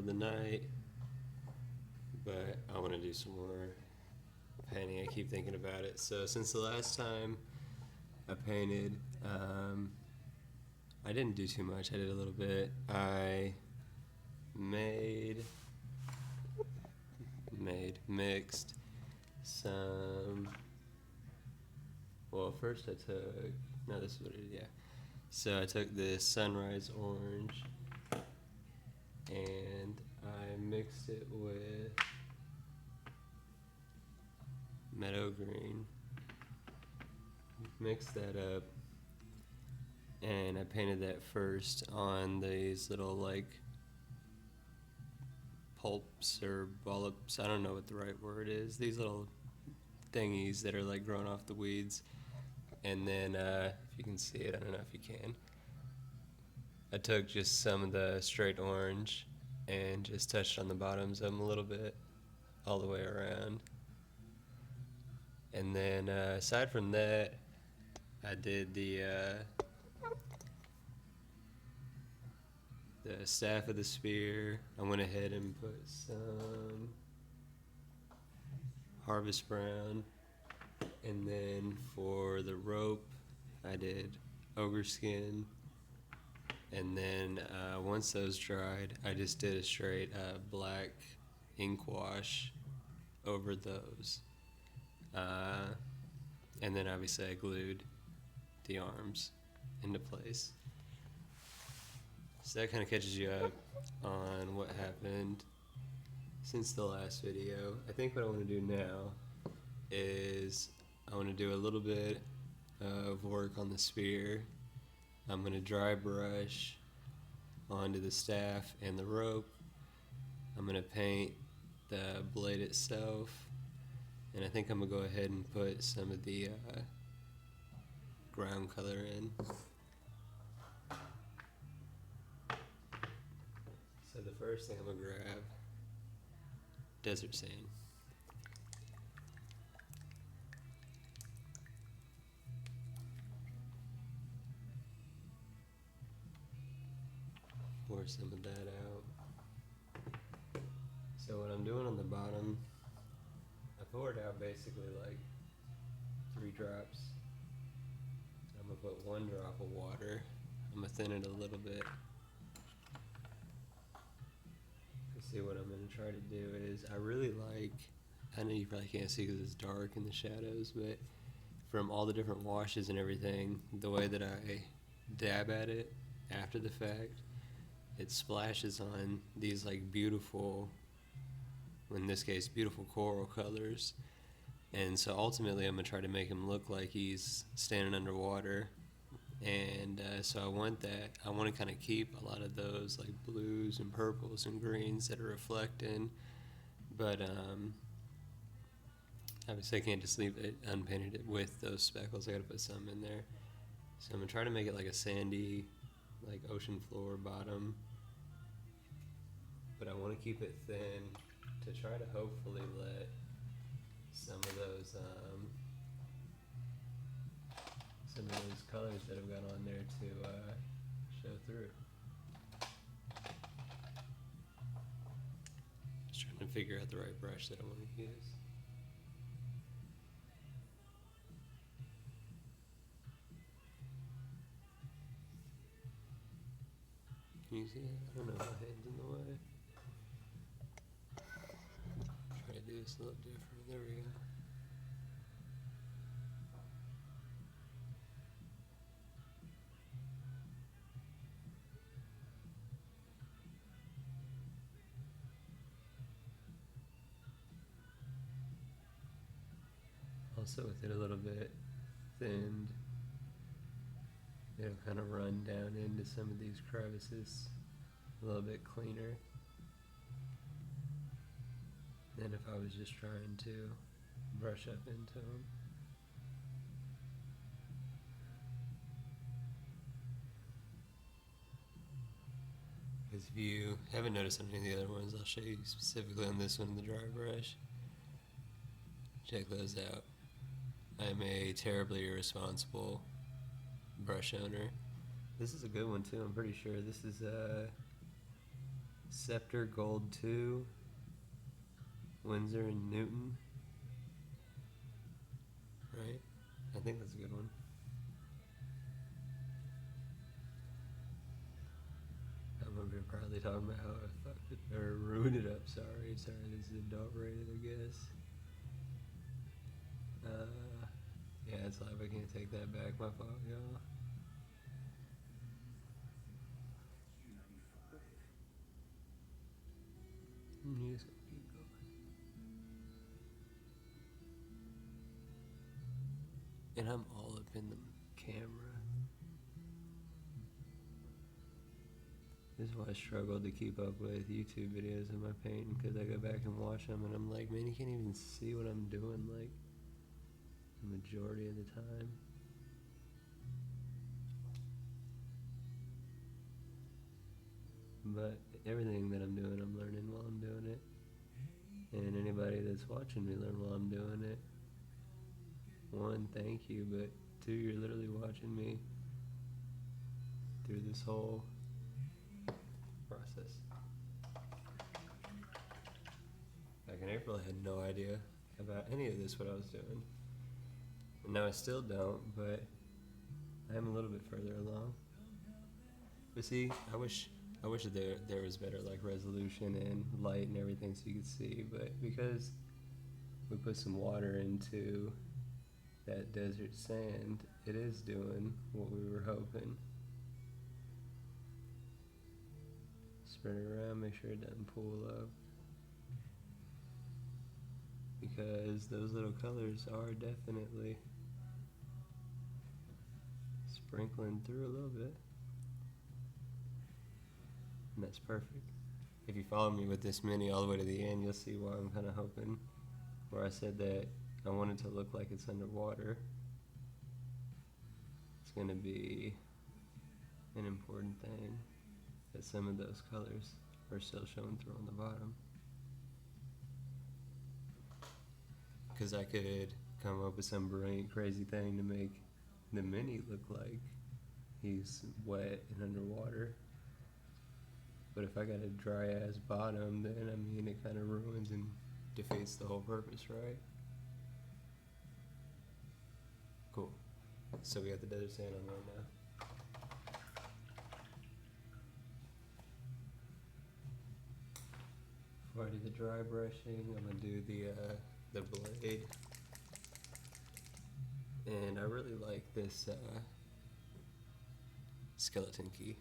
of the night, but I want to do some more painting. I keep thinking about it. So since the last time I painted, I didn't do too much. I did a little bit. I mixed some. Well, first I took. No, this is what it is. Yeah. So I took this sunrise orange and I mixed it with meadow green. Mixed that up, and I painted that first on these little like pulps or bollops. I don't know what the right word is. These little thingies that are like growing off the weeds. And then, if you can see it, I don't know if you can. I took just some of the straight orange and just touched on the bottoms of them a little bit, all the way around. And then, aside from that, I did the staff of the spear. I went ahead and put some harvest brown, and then for the rope I did ogre skin, and then once those dried I just did a straight black ink wash over those, and then obviously I glued the arms into place. So that kind of catches you up on what happened since the last video. I think what I want to do now is I want to do a little bit of work on the spear. I'm going to dry brush onto the staff and the rope. I'm going to paint the blade itself, and I think I'm going to go ahead and put some of the ground color in. So the first thing I'm going to grab, desert sand. Pour some of that out. So what I'm doing on the bottom, I poured out basically like 3 drops. I'm going to put 1 drop of water. I'm going to thin it a little bit. See, what I'm going to try to do is, I really like, I know you probably can't see because it's dark in the shadows, but from all the different washes and everything, the way that I dab at it after the fact, it splashes on these like beautiful, in this case, beautiful coral colors. And so ultimately I'm going to try to make him look like he's standing underwater. And so I want to kind of keep a lot of those like blues and purples and greens that are reflecting, but obviously I can't just leave it unpainted with those speckles. I gotta put some in there. So I'm gonna try to make it like a sandy, like ocean floor bottom, but I want to keep it thin to try to hopefully let some of those colors that I've got on there to show through. Just trying to figure out the right brush that I want to use. Can you see it? I don't know, my head's in the way. Try to do this a little different. There we go. Also with it a little bit thinned, it'll kind of run down into some of these crevices a little bit cleaner than if I was just trying to brush up into them. Because if you haven't noticed on any of the other ones, I'll show you specifically on this one, the dry brush. Check those out. I'm a terribly irresponsible brush owner. This is a good one too, I'm pretty sure. This is Scepter Gold 2, Windsor and Newton. Right? I think that's a good one. I remember probably talking about how I fucked it or ruined it up. Sorry, this is adult rated, I guess. Yeah, it's live. I can't take that back. My fault, y'all. You just gotta keep going. And I'm all up in the camera. This is why I struggled to keep up with YouTube videos of my painting, because I go back and watch them and I'm like, man, you can't even see what I'm doing, like, the majority of the time. But everything that I'm doing, I'm learning while I'm doing it. And anybody that's watching me learn while I'm doing it, one, thank you, but two, you're literally watching me through this whole process. Back in April, I had no idea about any of this, what I was doing. And now I still don't, but I am a little bit further along. But see, I wish there was better like resolution and light and everything so you could see, but because we put some water into that desert sand, it is doing what we were hoping. Spread it around, make sure it doesn't pool up. Because those little colors are definitely sprinkling through a little bit. And that's perfect. If you follow me with this mini all the way to the end, you'll see why I'm kind of hoping, where I said that I want it to look like it's underwater. It's going to be an important thing, that some of those colors are still showing through on the bottom. Because I could come up with some brilliant, crazy thing to make the mini look like he's wet and underwater. But if I got a dry ass bottom, then I mean it kind of ruins and defeats the whole purpose, right? Cool. So we got the desert sand on right now. Before I do the dry brushing, I'm gonna do the blade. And I really like this skeleton key.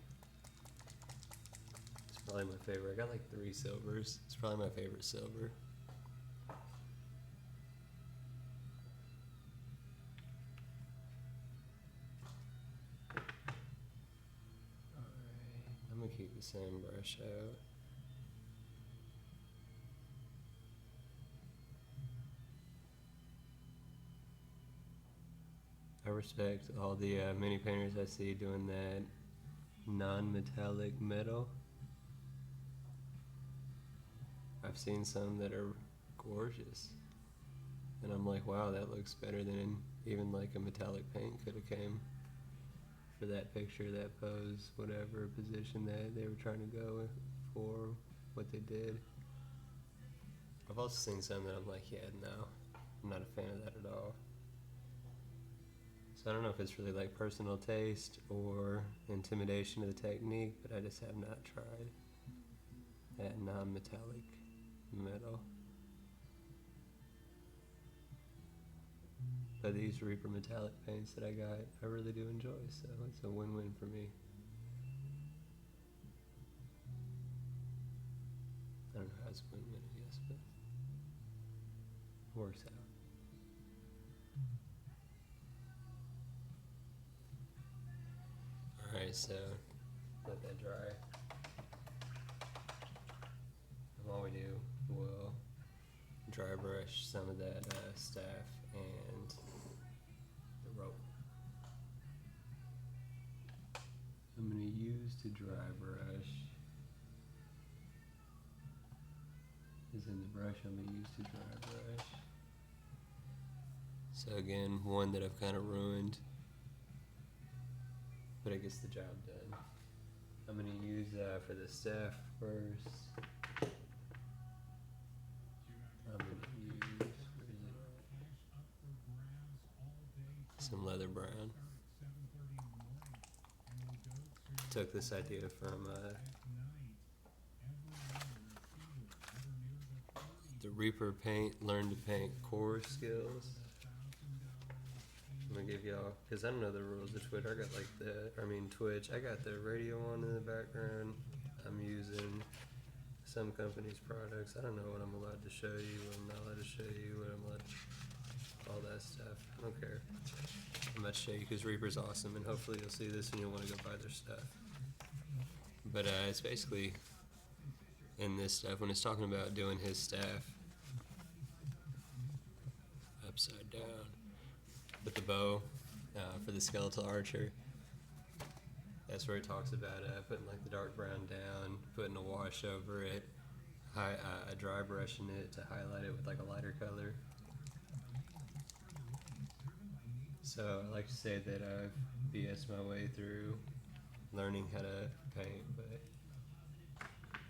Probably my favorite. I got like 3 silvers. It's probably my favorite silver. Alright, I'm gonna keep the same brush out. I respect all the mini painters I see doing that non-metallic metal. I've seen some that are gorgeous, and I'm like, wow, that looks better than even like a metallic paint could have came for that picture, that pose, whatever position that they were trying to go for, what they did. I've also seen some that I'm like, yeah, no, I'm not a fan of that at all. So I don't know if it's really like personal taste or intimidation of the technique, but I just have not tried that non-metallic metal. But these Reaper metallic paints that I got, I really do enjoy, so it's a win-win for me. I don't know how it's a win-win, I guess, but it works out. Alright, so let that dry. And while we do, we'll dry brush some of that staff and the rope. I'm going to use to dry brush is in the brush I'm going to use to dry brush. So again, one that I've kind of ruined, but it gets the job done. I'm gonna use for the staff first. I'm gonna use some leather brown. Took this idea from the Reaper Paint Learn to Paint core skills. I'm gonna give y'all, because I don't know the rules of Twitch. I got Twitch. I got the radio on in the background. I'm using some company's products. I don't know what I'm allowed to show you, what I'm not allowed to show you, what I'm allowed to, all that stuff. I don't care. I'm about to show you because Reaper's awesome, and hopefully you'll see this and you'll want to go buy their stuff. But it's basically in this stuff, when it's talking about doing his staff upside down with the bow for the skeletal archer, that's where it talks about putting like the dark brown down, putting a wash over it, dry brushing it to highlight it with like a lighter color. So I like to say that I've BS'd my way through learning how to paint, but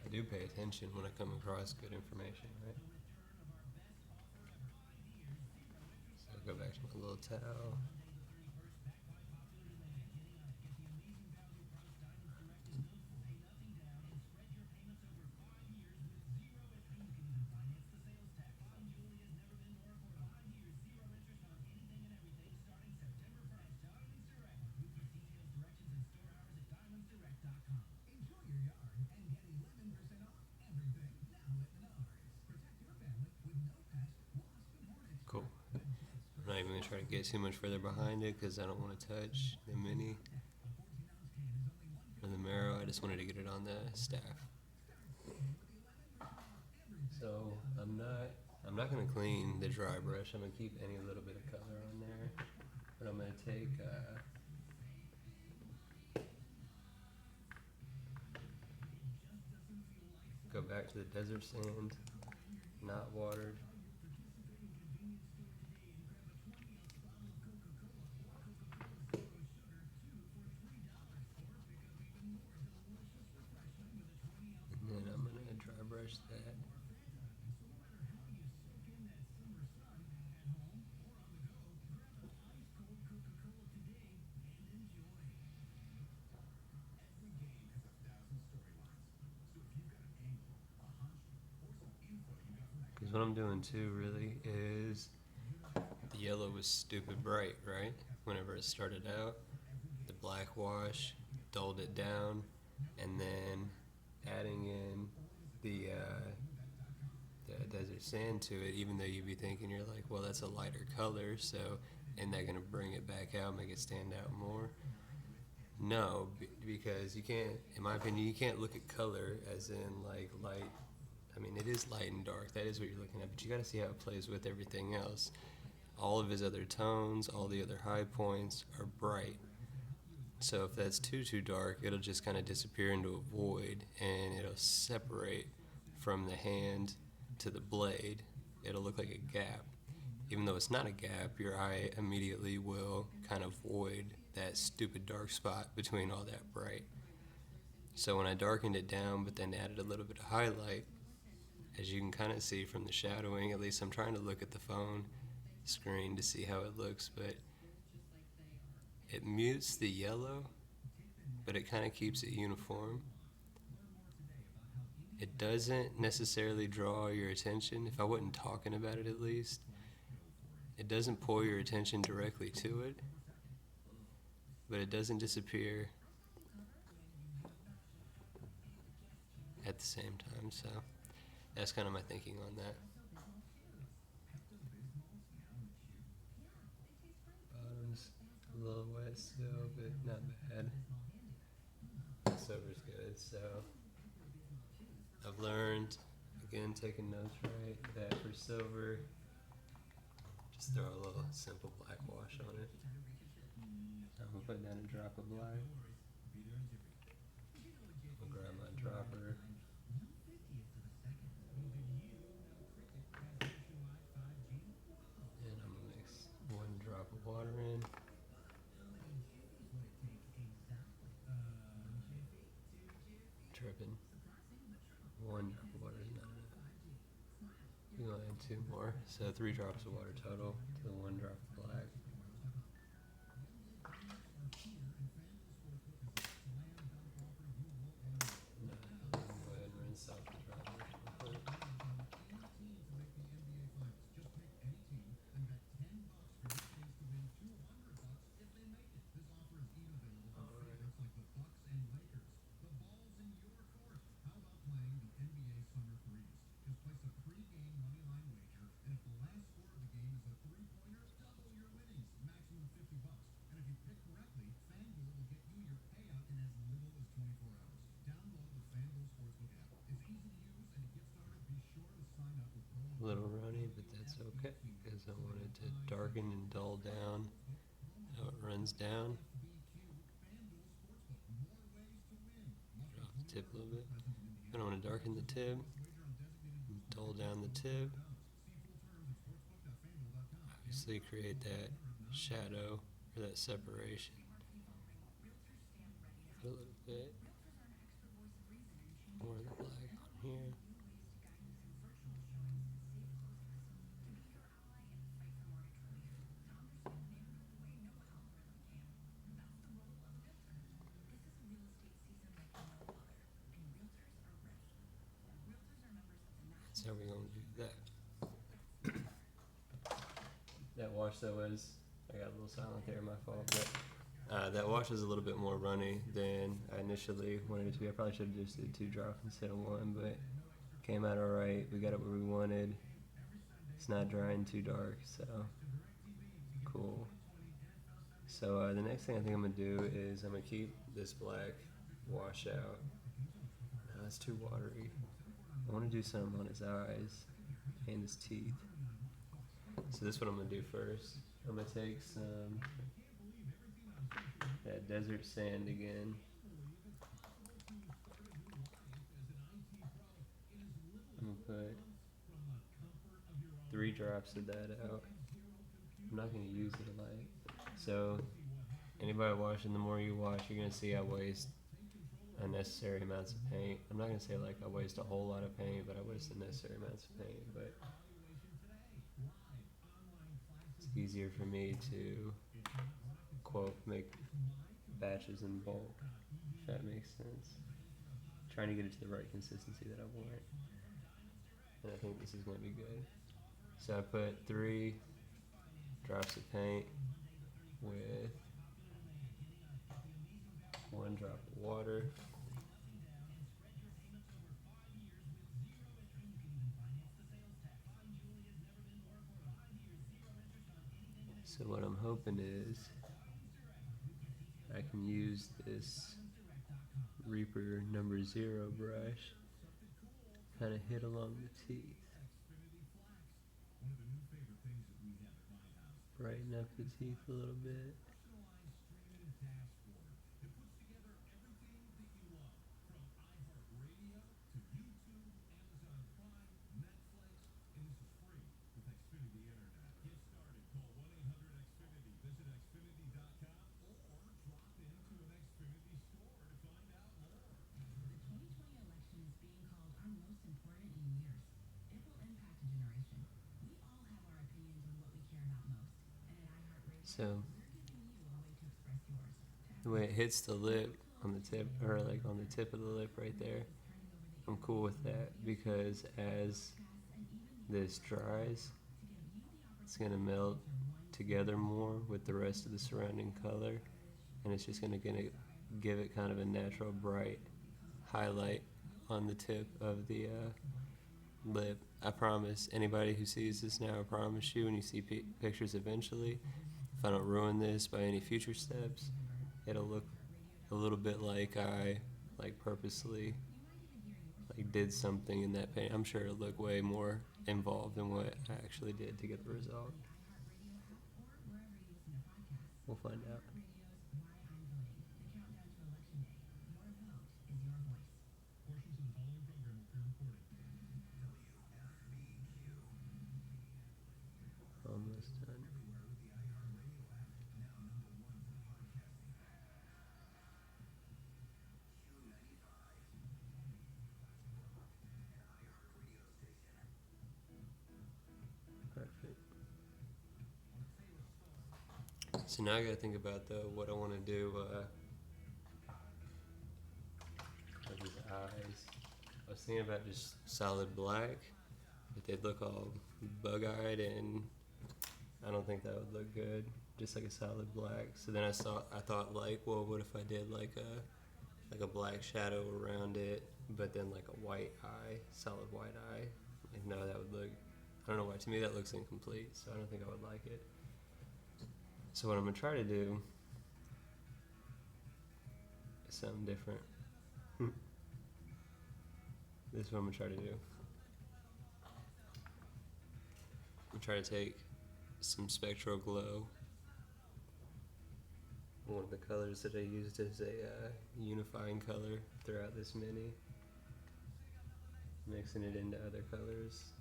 I do pay attention when I come across good information, right? So I'll go back to my little towel. Cool. I'm not even going to try to get too much further behind it because I don't want to touch the mini or the Merrow. I just wanted to get it on the staff. So I'm not going to clean the dry brush. I'm going to keep any little bit of color on there. But I'm going to take go back to the desert sand, not watered. And then I'm going to dry brush that. Because what I'm doing too really is the yellow was stupid bright, right? Whenever it started out, the black wash dulled it down, and then adding in the desert sand to it, even though you'd be thinking, you're like, well, that's a lighter color, so isn't that going to bring it back out, make it stand out more? No, because you can't, in my opinion, you can't look at color as in like light. I mean, it is light and dark, that is what you're looking at, but you got to see how it plays with everything else. All of his other tones, all the other high points are bright. So if that's too dark, it'll just kind of disappear into a void, and it'll separate from the hand to the blade. It'll look like a gap. Even though it's not a gap, your eye immediately will kind of void that stupid dark spot between all that bright. So when I darkened it down, but then added a little bit of highlight, as you can kind of see from the shadowing, at least I'm trying to look at the phone screen to see how it looks, but it mutes the yellow, but it kind of keeps it uniform. It doesn't necessarily draw your attention, if I wasn't talking about it at least. It doesn't pull your attention directly to it, but it doesn't disappear at the same time, so that's kind of my thinking on that. Bottom's a little wet still, but not bad. Silver's good, so I've learned, again, taking notes right, that for silver, just throw a little simple black wash on it. I'm gonna put down a drop of black. I'll grab my dropper. And I'm gonna mix 1 drop of water in. dripping. One drop of water is not enough. You want to add two more, so 3 drops of water total to the 1 drop of black. Go ahead and rinse out the dry water. A little runny, but that's okay because I want it to darken and dull down how it runs down. Drop the tip a little bit. I don't want to darken the tip, dull down the tip. Obviously create that shadow or that separation. Put a little bit more of the black on here. That's how we're going to do that. That wash though was, I got a little silent there, my fault, but that wash is a little bit more runny than I initially wanted it to be. I probably should have just did 2 drops instead of 1, but came out alright. We got it where we wanted. It's not drying too dark, so cool. So the next thing I think I'm going to do is I'm going to keep this black wash out. No, it's too watery. I want to do something on his eyes and his teeth. So this is what I'm going to do first. I'm going to take some that desert sand again. I'm going to put 3 drops of that out. I'm not going to use it a lot. So anybody watching, the more you watch, you're going to see I waste unnecessary amounts of paint. I'm not going to say like I waste a whole lot of paint, but I waste unnecessary amounts of paint. But it's easier for me to, quote, make batches in bulk, if that makes sense. Trying to get it to the right consistency that I want. And I think this is going to be good. So I put 3 drops of paint with 1 drop of water. So what I'm hoping is I can use this Reaper number 0 brush, kind of hit along the teeth, brighten up the teeth a little bit. So the way it hits the lip on the tip, or like on the tip of the lip right there, I'm cool with that because as this dries, it's gonna melt together more with the rest of the surrounding color, and it's just gonna give it kind of a natural bright highlight on the tip of the lip. I promise anybody who sees this now, I promise you when you see pictures eventually, if I don't ruin this by any future steps, it'll look a little bit like I purposely did something in that paint. I'm sure it'll look way more involved than what I actually did to get the result. We'll find out. Almost done. So now I gotta think about though what I want to do with his eyes. I was thinking about just solid black, but they'd look all bug-eyed, and I don't think that would look good. Just like a solid black. So then I thought like, well, what if I did like a black shadow around it, but then like a white eye, solid white eye. Like no, that would look. I don't know why. To me, that looks incomplete. So I don't think I would like it. So what I'm gonna try to do is something different. This is what I'm gonna try to do. I'm gonna try to take some spectral glow, one of the colors that I used as a unifying color throughout this mini, mixing it into other colors.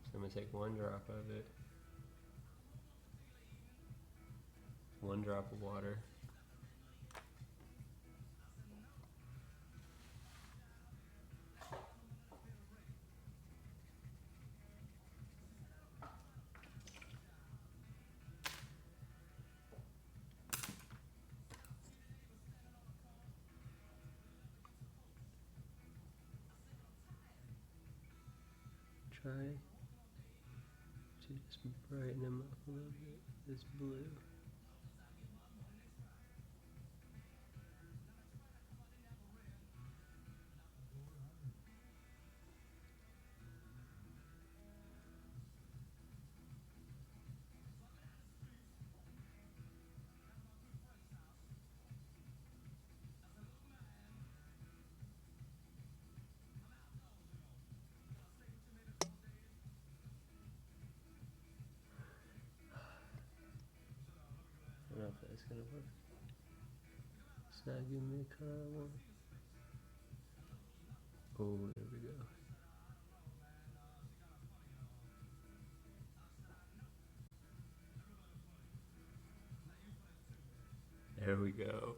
So I'm gonna take one drop of it, one drop of water, try to just brighten them up a little bit, this blue. I don't know if that's gonna work. It's not giving me the color I want. Oh, there we go. There we go.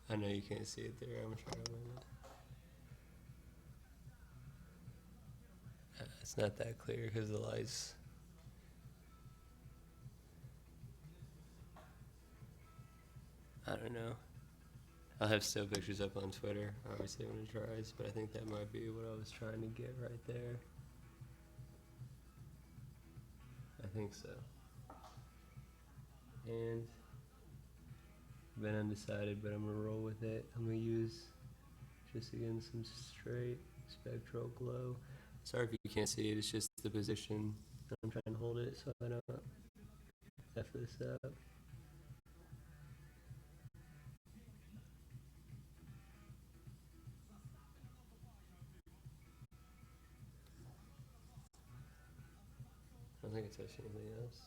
I know you can't see it there. I'm gonna try to win it. It's not that clear because the lights. I don't know. I'll have still pictures up on Twitter, obviously, when it dries, but I think that might be what I was trying to get right there. I think so. And been undecided, but I'm gonna roll with it. I'm gonna use just again some straight spectral glow. Sorry if you can't see it, it's just the position I'm trying to hold it so I don't F this up. I don't think I touched anything else.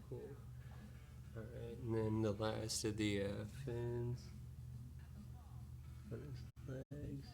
Cool. Alright, and then the last of the fins on his legs.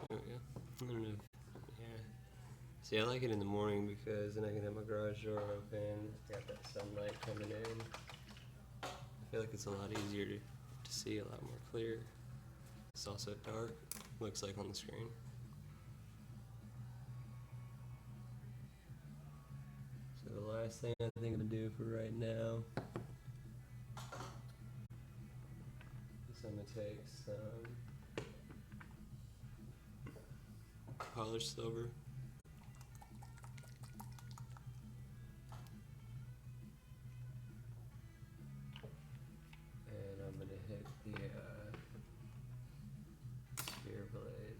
There we go. I don't know. Yeah. See, I like it in the morning because then I can have my garage door open. Got that sunlight coming in. I feel like it's a lot easier to see, a lot more clear. It's also dark, looks like on the screen. So the last thing I think I'm gonna do for right now is I'm gonna take some polished silver. And I'm gonna hit the spear blade.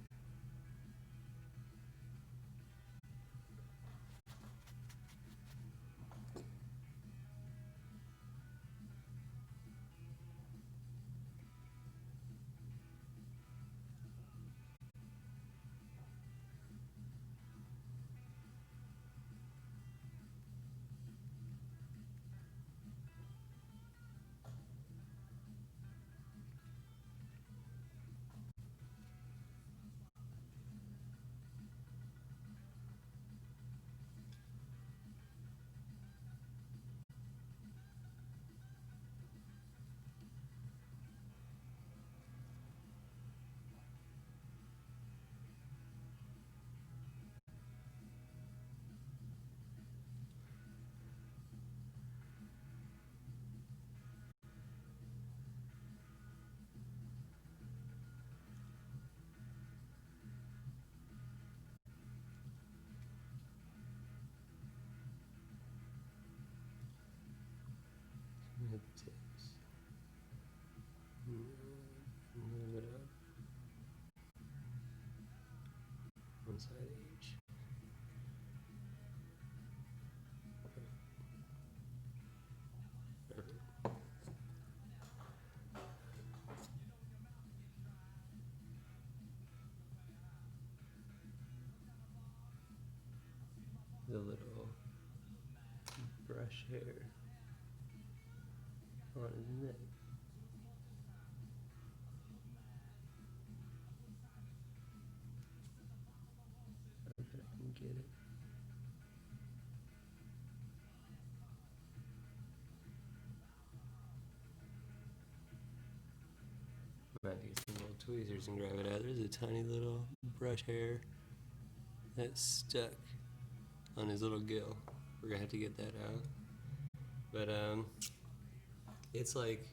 Hit the tips. Move it up. One side each. Perfect. The little brush hair on his neck. If I can get it. Might need some little tweezers and grab it out. There's a tiny little brush hair that's stuck on his little gill. We're gonna have to get that out. But it's like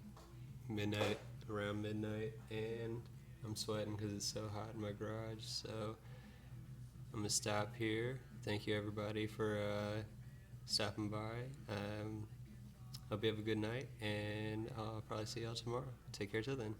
midnight, around midnight, and I'm sweating because it's so hot in my garage. So I'm gonna stop here. Thank you everybody for stopping by. Hope you have a good night, and I'll probably see y'all tomorrow. Take care till then.